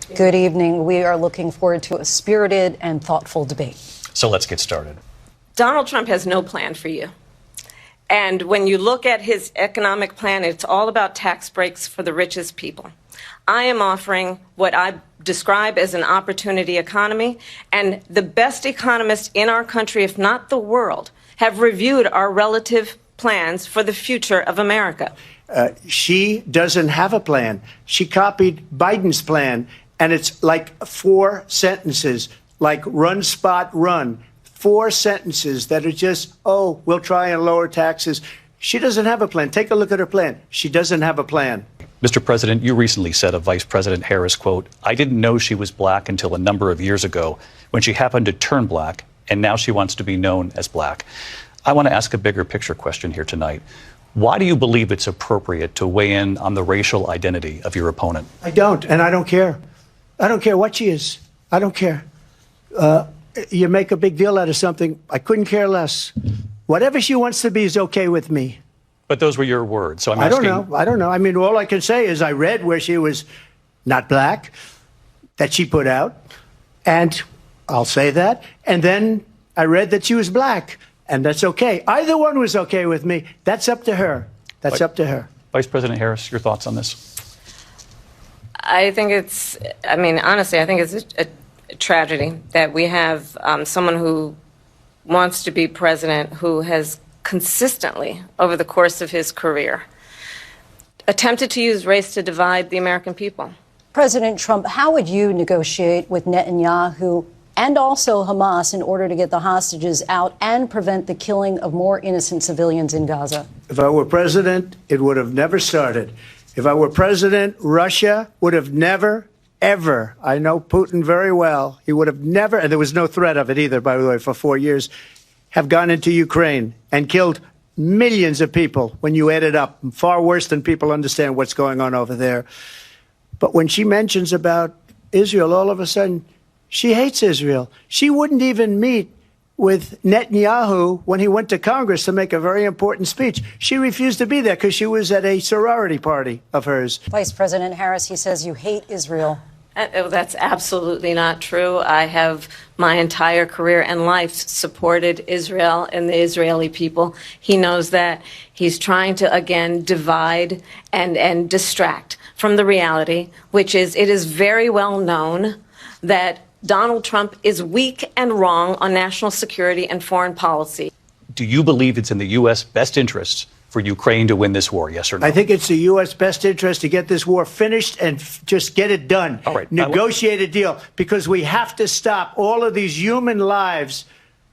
Good evening. We are looking forward to a spirited and thoughtful debate. So let's get started. Donald Trump has no plan for you. And when you look at his economic plan, it's all about tax breaks for the richest people. I am offering what I describe as an opportunity economy, and the best economists in our country, if not the world, have reviewed our relative plans for the future of America. She doesn't have a plan. She copied Biden's plan, and it's like 4 sentences, like run, spot, run. 4 sentences that are just, oh, we'll try and lower taxes. She doesn't have a plan. Take a look at her plan. She doesn't have a plan. Mr. President, you recently said of Vice President Harris, quote, "I didn't know she was black until a number of years ago when she happened to turn black, and now she wants to be known as black." I want to ask a bigger picture question here tonight. Why do you believe it's appropriate to weigh in on the racial identity of your opponent? I don't, and I don't care. I don't care what she is. I don't care. You make a big deal out of something. I couldn't care less. Whatever she wants to be is okay with me. But those were your words. So I'm asking. I don't know. I mean, all I can say is I read where she was not black, that she put out, and I'll say that. And then I read that she was black, and that's okay. Either one was okay with me. That's up to her. That's up to her. Vice President Harris, your thoughts on this? I think it's, honestly, I think it's a tragedy that we have someone who wants to be president who has consistently, over the course of his career, attempted to use race to divide the American people. President Trump, how would you negotiate with Netanyahu and also Hamas in order to get the hostages out and prevent the killing of more innocent civilians in Gaza? If I were president, it would have never started. If I were president, Russia would have never, ever, I know Putin very well, he would have never, and there was no threat of it either, by the way, for 4 years, have gone into Ukraine and killed millions of people when you add it up, far worse than people understand what's going on over there. But when she mentions about Israel, all of a sudden, she hates Israel. She wouldn't even meet with Netanyahu when he went to Congress to make a very important speech. She refused to be there because she was at a sorority party of hers. Vice President Harris, he says you hate Israel. That's absolutely not true. I have my entire career and life supported Israel and the Israeli people. He knows that. He's trying to, again, divide and distract from the reality, which is it is very well known that Donald Trump is weak and wrong on national security and foreign policy. Do you believe it's in the U.S. best interests for Ukraine to win this war, yes or no? I think it's the U.S. best interest to get this war finished and just get it done. All right. Negotiate a deal, because we have to stop all of these human lives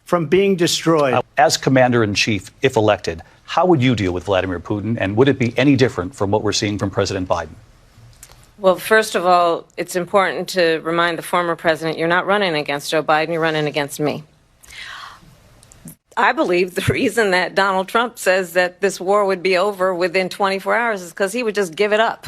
from being destroyed. As commander-in-chief, if elected, how would you deal with Vladimir Putin, and would it be any different from what we're seeing from President Biden? Well, first of all, it's important to remind the former president you're not running against Joe Biden, you're running against me. I believe the reason that Donald Trump says that this war would be over within 24 hours is because he would just give it up.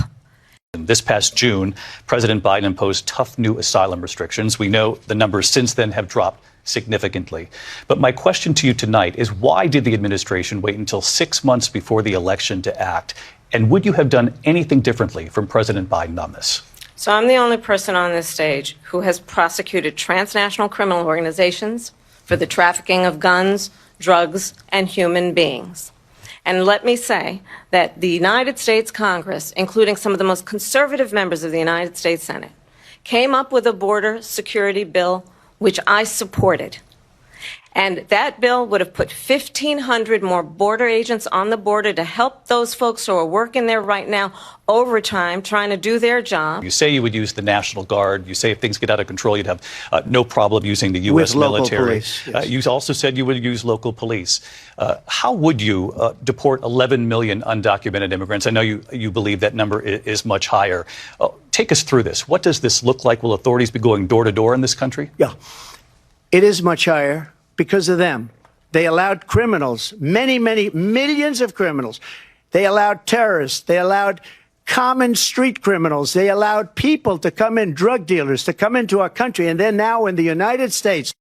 This past June, President Biden imposed tough new asylum restrictions. We know the numbers since then have dropped significantly. But my question to you tonight is, why did the administration wait until 6 months before the election to act? And would you have done anything differently from President Biden on this? So I'm the only person on this stage who has prosecuted transnational criminal organizations for the trafficking of guns, drugs, and human beings. And let me say that the United States Congress, including some of the most conservative members of the United States Senate, came up with a border security bill which I supported. And that bill would have put 1,500 more border agents on the border to help those folks who are working there right now overtime trying to do their job. You say you would use the National Guard. You say if things get out of control, you'd have no problem using the U.S. military. Police, yes. You also said you would use local police. How would you deport 11 million undocumented immigrants? I know you believe that number is much higher. Take us through this. What does this look like? Will authorities be going door to door in this country? Yeah, it is much higher. Because of them. They allowed criminals, many, many millions of criminals. They allowed terrorists. They allowed common street criminals. They allowed people to come in, drug dealers, to come into our country. And then now in the United States,